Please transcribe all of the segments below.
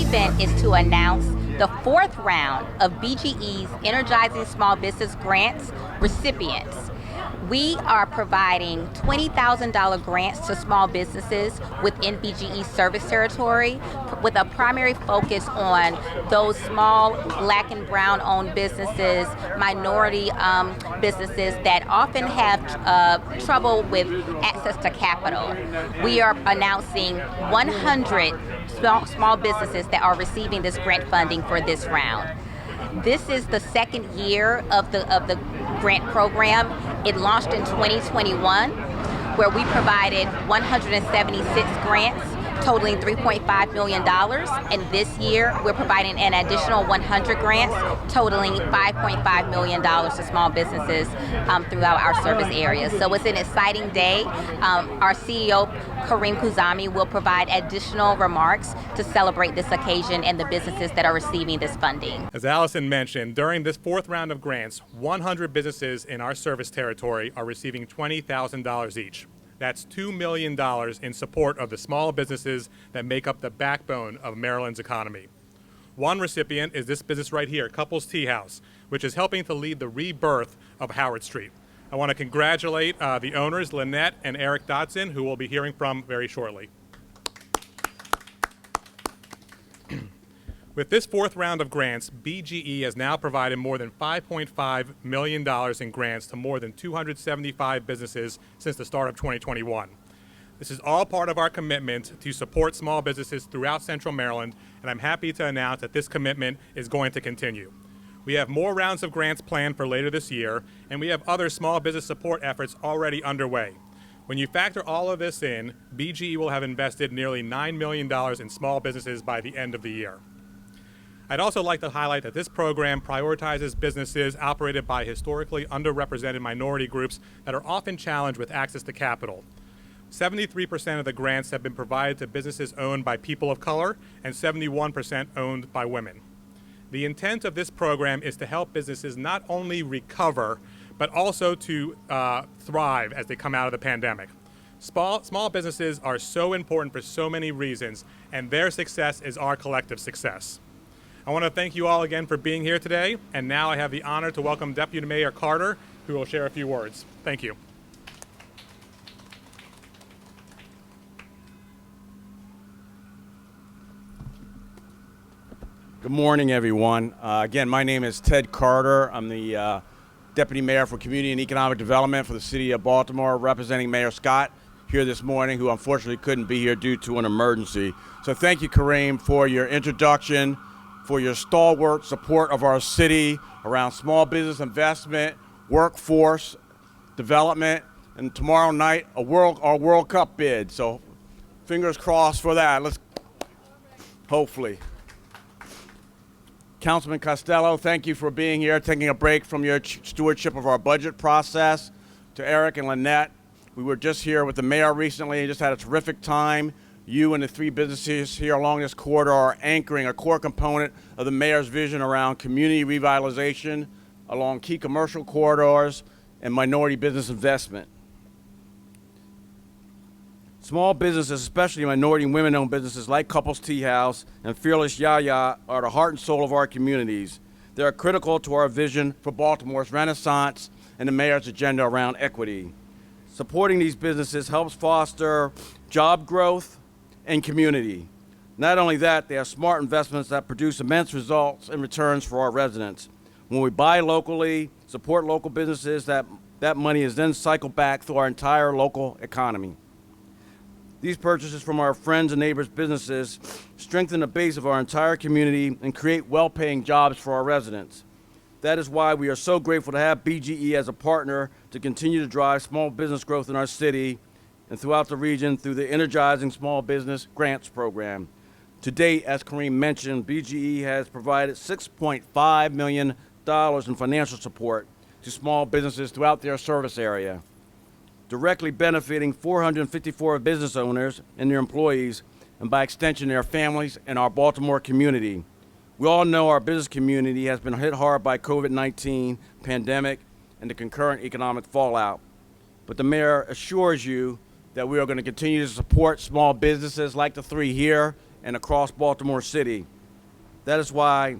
event is to announce the fourth round of BGE's Energizing Small Business Grants recipients. We are providing $20,000 grants to small businesses within BGE service territory with a primary focus on those small Black and Brown owned businesses, minority businesses that often have trouble with access to capital. We are announcing 100 small businesses that are receiving this grant funding for this round. This is the second year of the grant program. It launched in 2021, where we provided 176 grants totaling $3.5 million. And this year, we're providing an additional 100 grants totaling $5.5 million to small businesses throughout our service areas. So it's an exciting day. Our CEO, Kareem Kuzami, will provide additional remarks to celebrate this occasion and the businesses that are receiving this funding. As Allison mentioned, during this fourth round of grants, 100 businesses in our service territory are receiving $20,000 each. That's $2 million in support of the small businesses that make up the backbone of Maryland's economy. One recipient is this business right here, Couples Tea House, which is helping to lead the rebirth of Howard Street. I want to congratulate the owners, Lynette and Eric Dodson, who we'll be hearing from very shortly. With this fourth round of grants, BGE has now provided more than $5.5 million in grants to more than 275 businesses since the start of 2021. This is all part of our commitment to support small businesses throughout Central Maryland, and I'm happy to announce that this commitment is going to continue. We have more rounds of grants planned for later this year, and we have other small business support efforts already underway. When you factor all of this in, BGE will have invested nearly $9 million in small businesses by the end of the year. I'd also like to highlight that this program prioritizes businesses operated by historically underrepresented minority groups that are often challenged with access to capital. 73% of the grants have been provided to businesses owned by people of color and 71% owned by women. The intent of this program is to help businesses not only recover, but also to thrive as they come out of the pandemic. Small businesses are so important for so many reasons, and their success is our collective success. I want to thank you all again for being here today, and now I have the honor to welcome Deputy Mayor Carter, who will share a few words. Thank you. Good morning, everyone. Again, my name is Ted Carter. I'm the Deputy Mayor for Community and Economic Development for the City of Baltimore, representing Mayor Scott here this morning, who unfortunately couldn't be here due to an emergency. So thank you, Kareem, for your introduction, for your stalwart support of our city around small business investment, workforce development, and tomorrow night, our World Cup bid. So fingers crossed for that. Let's hopefully. Councilman Costello, thank you for being here, taking a break from your stewardship of our budget process. To Eric and Lynette, we were just here with the mayor recently and just had a terrific time. You and the three businesses here along this corridor are anchoring a core component of the mayor's vision around community revitalization along key commercial corridors and minority business investment. Small businesses, especially minority and women-owned businesses like Couples Tea House and Fearless Yaya, are the heart and soul of our communities. They are critical to our vision for Baltimore's renaissance and the mayor's agenda around equity. Supporting these businesses helps foster job growth and community. Not only that, they are smart investments that produce immense results and returns for our residents. When we buy locally, support local businesses, that money is then cycled back through our entire local economy. These purchases from our friends and neighbors' businesses strengthen the base of our entire community and create well-paying jobs for our residents. That is why we are so grateful to have BGE as a partner to continue to drive small business growth in our city and throughout the region through the Energizing Small Business Grants Program. To date, as Kareem mentioned, BGE has provided $6.5 million in financial support to small businesses throughout their service area, directly benefiting 454 business owners and their employees, and by extension, their families and our Baltimore community. We all know our business community has been hit hard by COVID-19 pandemic and the concurrent economic fallout. But the mayor assures you that we are going to continue to support small businesses like the three here and across Baltimore City. That is why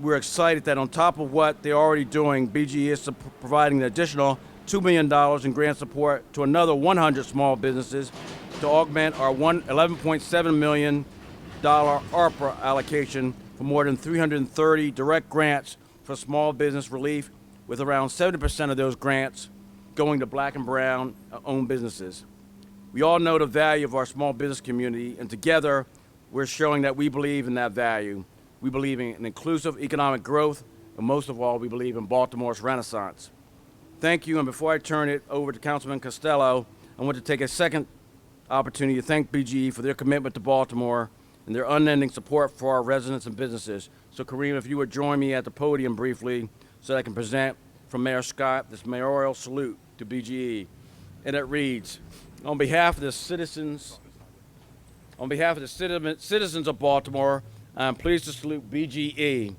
we're excited that on top of what they're already doing, BGE is providing an additional $2 million in grant support to another 100 small businesses to augment our $11.7 million ARPA allocation for more than 330 direct grants for small business relief, with around 70% of those grants going to black and brown owned businesses. We all know the value of our small business community, and together we're showing that we believe in that value. We believe in inclusive economic growth, and most of all, we believe in Baltimore's renaissance. Thank you, and before I turn it over to Councilman Costello, I want to take a second opportunity to thank BGE for their commitment to Baltimore and their unending support for our residents and businesses. So Kareem, if you would join me at the podium briefly so that I can present from Mayor Scott this Mayoral Salute to BGE. And it reads, on behalf of the citizens of Baltimore, I am pleased to salute BGE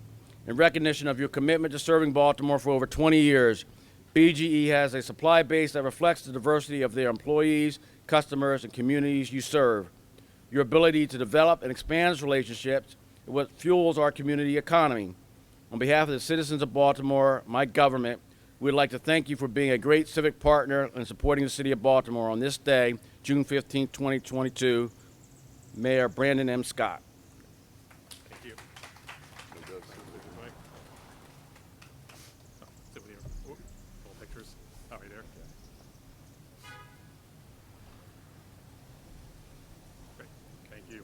in recognition of your commitment to serving Baltimore for over 20 years. BGE has a supply base that reflects the diversity of their employees, customers, and communities you serve. Your ability to develop and expand relationships is what fuels our community economy. On behalf of the citizens of Baltimore, my government, we'd like to thank you for being a great civic partner and supporting the city of Baltimore on this day, June 15, 2022. Mayor Brandon M. Scott. Thank you. Sit with you. Little pictures. Oh, right there. Great. Thank you.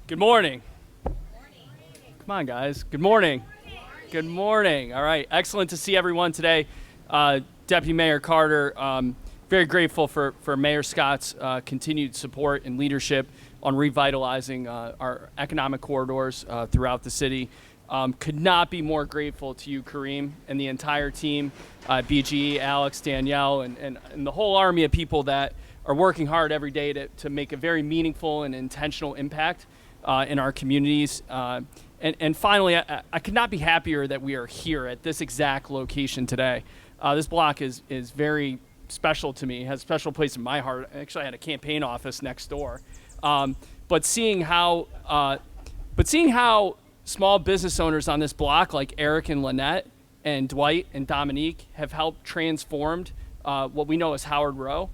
Good morning. Come on, guys. Good morning. Good morning. All right. Excellent to see everyone today. Deputy Mayor Carter, very grateful for Mayor Scott's continued support and leadership on revitalizing our economic corridors throughout the city. Could not be more grateful to you, Kareem, and the entire team, BGE, Alex, Danielle, and the whole army of people that are working hard every day to make a very meaningful and intentional impact in our communities. And finally, I could not be happier that we are here at this exact location today. This block is very special to me. It has a special place in my heart. Actually, I had a campaign office next door. But seeing how small business owners on this block, like Eric and Lynette and Dwight and Dominique, have helped transformed what we know as Howard Row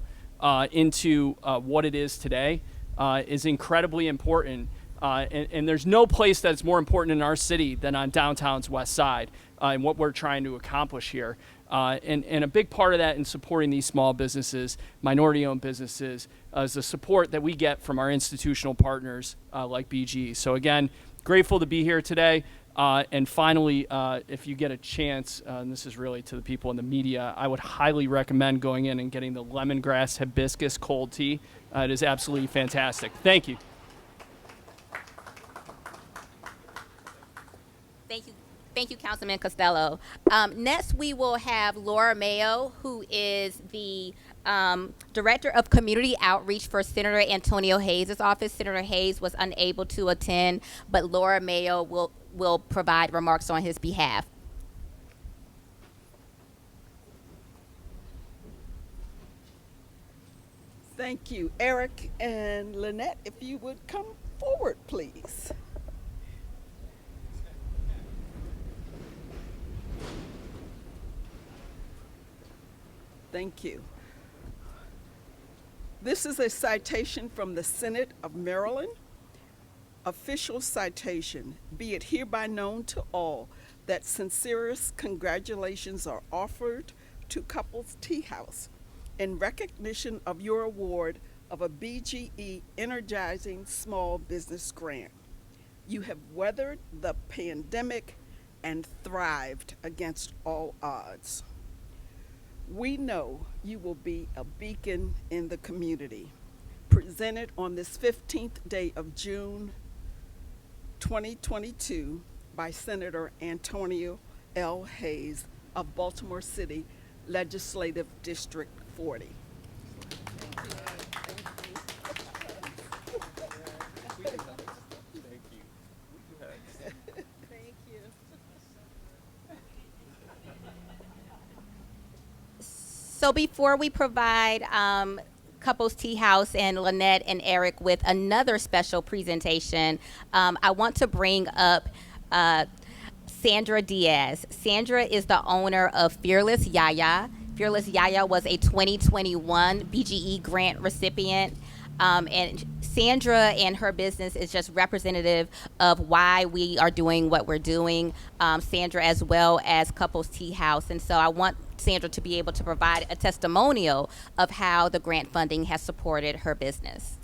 into what it is today is incredibly important. And there's no place that's more important in our city than on downtown's west side and what we're trying to accomplish here. And a big part of that in supporting these small businesses, minority-owned businesses, is the support that we get from our institutional partners like BGE. So again, grateful to be here today. And finally, if you get a chance, and this is really to the people in the media, I would highly recommend going in and getting the lemongrass hibiscus cold tea. It is absolutely fantastic. Thank you. Thank you, Councilman Costello. Next, we will have Laura Mayo, who is the Director of Community Outreach for Senator Antonio Hayes' office. Senator Hayes was unable to attend, but Laura Mayo will provide remarks on his behalf. Thank you. Eric and Lynette, if you would come forward, please. Thank you. This is a citation from the Senate of Maryland. Official citation, be it hereby known to all that sincerest congratulations are offered to Couples Tea House in recognition of your award of a BGE Energizing Small Business Grant. You have weathered the pandemic and thrived against all odds. We know you will be a beacon in the community. Presented on this 15th day of June 2022 by Senator Antonio L. Hayes of Baltimore City Legislative District 40. So before we provide Couples Tea House and Lynette and Eric with another special presentation, I want to bring up Sandra Diaz. Sandra is the owner of Fearless Yaya. Fearless Yaya was a 2021 BGE grant recipient. And Sandra and her business is just representative of why we are doing what we're doing, Sandra as well as Couples Tea House. And so I want Sandra to be able to provide a testimonial of how the grant funding has supported her business.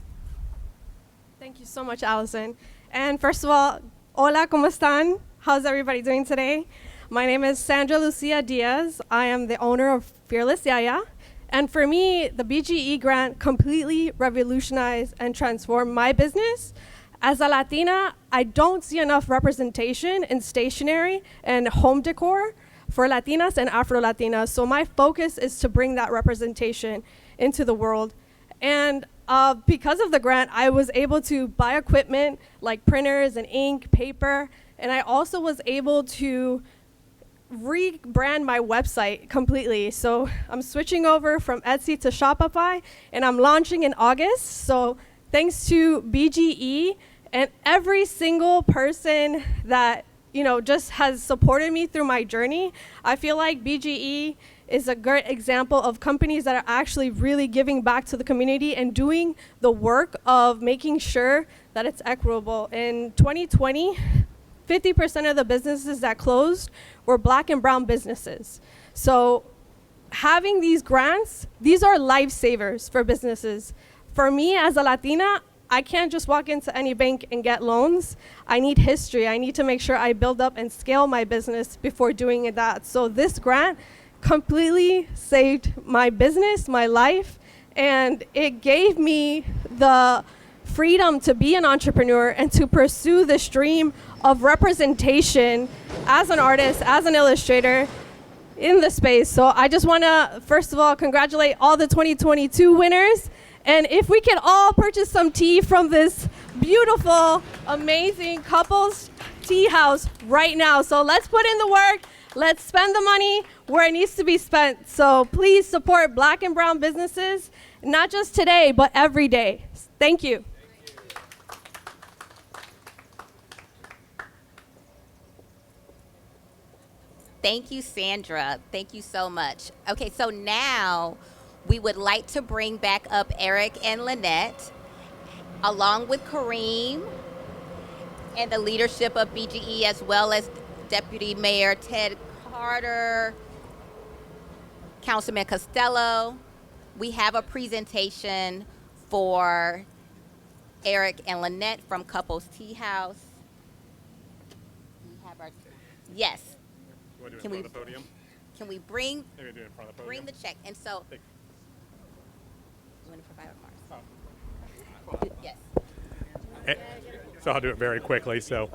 Thank you so much, Allison. And first of all, hola, ¿cómo están? How's everybody doing today? My name is Sandra Lucia Diaz. I am the owner of Fearless Yaya. And for me, the BGE grant completely revolutionized and transformed my business. As a Latina, I don't see enough representation in stationery and home decor for Latinas and Afro-Latinas. So my focus is to bring that representation into the world. And because of the grant, I was able to buy equipment like printers and ink, paper, and I also was able to rebrand my website completely. So I'm switching over from Etsy to Shopify, and I'm launching in August. So thanks to BGE and every single person that just has supported me through my journey, I feel like BGE is a great example of companies that are actually really giving back to the community and doing the work of making sure that it's equitable. In 2020, 50% of the businesses that closed were Black and brown businesses. So having these grants, these are lifesavers for businesses. For me as a Latina, I can't just walk into any bank and get loans. I need history. I need to make sure I build up and scale my business before doing that. So this grant completely saved my business, my life, and it gave me the freedom to be an entrepreneur and to pursue this dream of representation as an artist, as an illustrator in the space. So I just want to, first of all, congratulate all the 2022 winners. And if we can all purchase some tea from this beautiful, amazing Couples Tea House right now. So let's put in the work. Let's spend the money where it needs to be spent. So please support Black and brown businesses, not just today, but every day. Thank you. Thank you, Sandra. Thank you so much. Okay, so now we would like to bring back up Eric and Lynette, along with Kareem and the leadership of BGE, as well as Deputy Mayor Ted Carter, Councilman Costello. We have a presentation for Eric and Lynette from Couples Tea House. We have our, yes. Can we do it in front of the podium? Can we bring Maybe do it in front of the bring podium. the check? And so, Thank you want to provide remarks? Yes. So I'll do it very quickly. So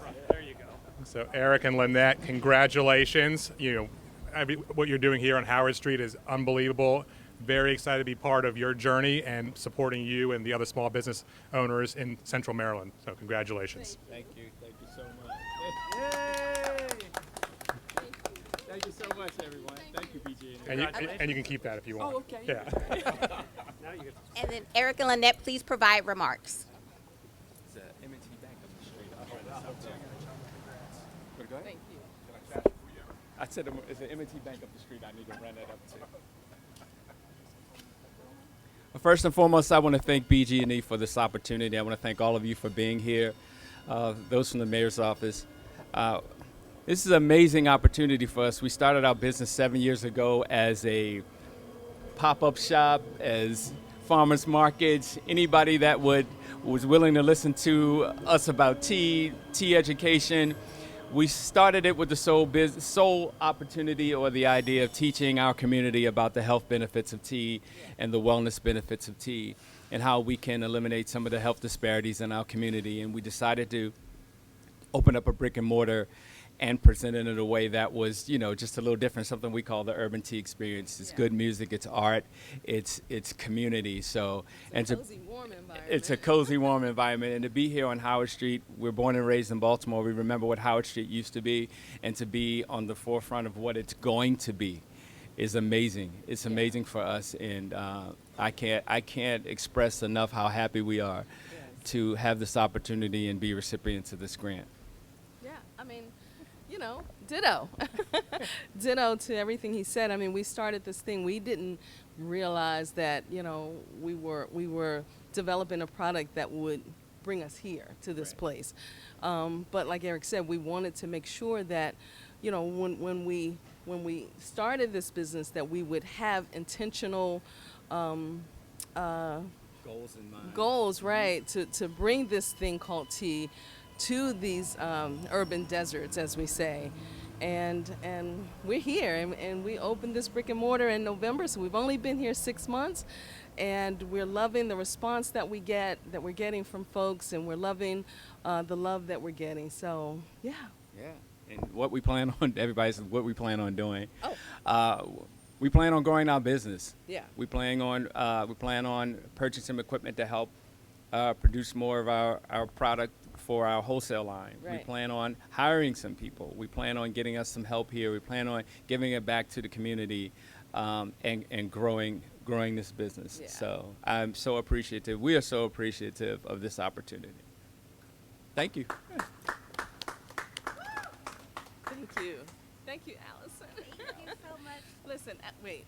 Eric and Lynette, congratulations. What you're doing here on Howard Street is unbelievable. Very excited to be part of your journey and supporting you and the other small business owners in Central Maryland. So congratulations. Thank you so much. Yay! Thank you so much, everyone. Thank you, BGE. And you can keep that if you want. Oh, okay. Yeah. Now you get And then Eric and Lynette, please provide remarks. It's a M&T Bank up the street. Go ahead. Thank you. I said it's an M&T Bank up the street. I need to run that up too. Well, first and foremost, I want to thank BGE for this opportunity. I want to thank all of you for being here. Those from the mayor's office. This is an amazing opportunity for us. We started our business 7 years ago as a pop-up shop, as farmers markets, anybody that was willing to listen to us about tea education. We started it with the sole opportunity or the idea of teaching our community about the health benefits of tea and the wellness benefits of tea and how we can eliminate some of the health disparities in our community. And we decided to open up a brick and mortar and present it in a way that was, just a little different, something we call the urban tea experience. It's good music, it's art, it's community. So it's a cozy, warm environment. It's a cozy, warm environment. And to be here on Howard Street, we're born and raised in Baltimore. We remember what Howard Street used to be, and to be on the forefront of what it's going to be is amazing. It's amazing for us, and I can't express enough how happy we are to have this opportunity and be recipients of this grant. Yeah, I mean, ditto. Ditto to everything he said. I mean, we started this thing. We didn't realize that, we were developing a product that would bring us here to this place. But like Eric said, we wanted to make sure that, when we started this business, that we would have intentional Goals in mind. goals, right, to bring this thing called tea to these urban deserts, as we say. And we're here, and we opened this brick and mortar in November, so we've only been here 6 months, and we're loving the response that we're getting from folks, and we're loving the love that we're getting. So yeah. And what we plan on, everybody says what we plan on doing. Oh. We plan on growing our business. Yeah. We plan on purchasing equipment to help produce more of our product for our wholesale line. We Right. plan on hiring some people. We plan on getting us some help here. We plan on giving it back to the community and growing this business. Yeah. So I'm so appreciative. We are so appreciative of this opportunity. Thank you. Thank you. Thank you, Allison. Thank you so much. Listen, wait.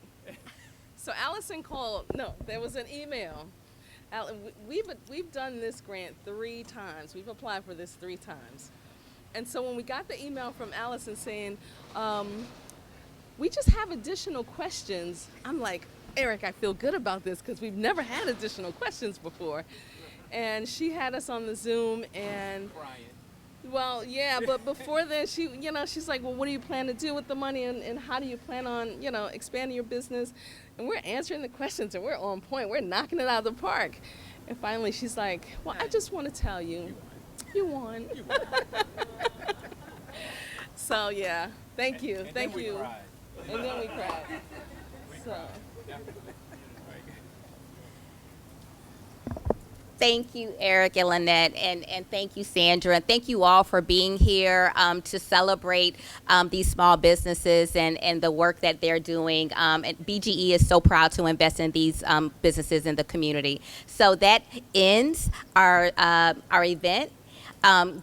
So Allison called. No, there was an email. We've done this grant 3 times. We've applied for this 3 times. And so when we got the email from Allison saying, we just have additional questions, I'm like, Eric, I feel good about this because we've never had additional questions before. And she had us on the Zoom and well, yeah, but before then, she's like, well, what do you plan to do with the money, and how do you plan on, expanding your business? And we're answering the questions, and we're on point. We're knocking it out of the park. And finally, she's like, well, I just want to tell you, you won. So, yeah, thank you. Thank you. And then we cried. So. Thank you, Eric and Lynette, and thank you, Sandra, and thank you all for being here to celebrate these small businesses and the work that they're doing. And BGE is so proud to invest in these businesses in the community. So that ends our event.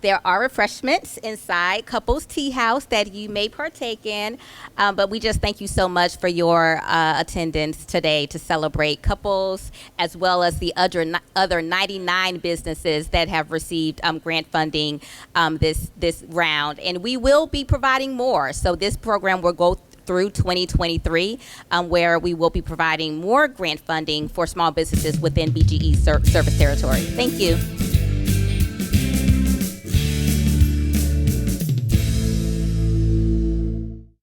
There are refreshments inside Couples Tea House that you may partake in, but we just thank you so much for your attendance today to celebrate couples, as well as the other 99 businesses that have received grant funding this round. And we will be providing more. So this program will go through 2023, where we will be providing more grant funding for small businesses within BGE service territory. Thank you.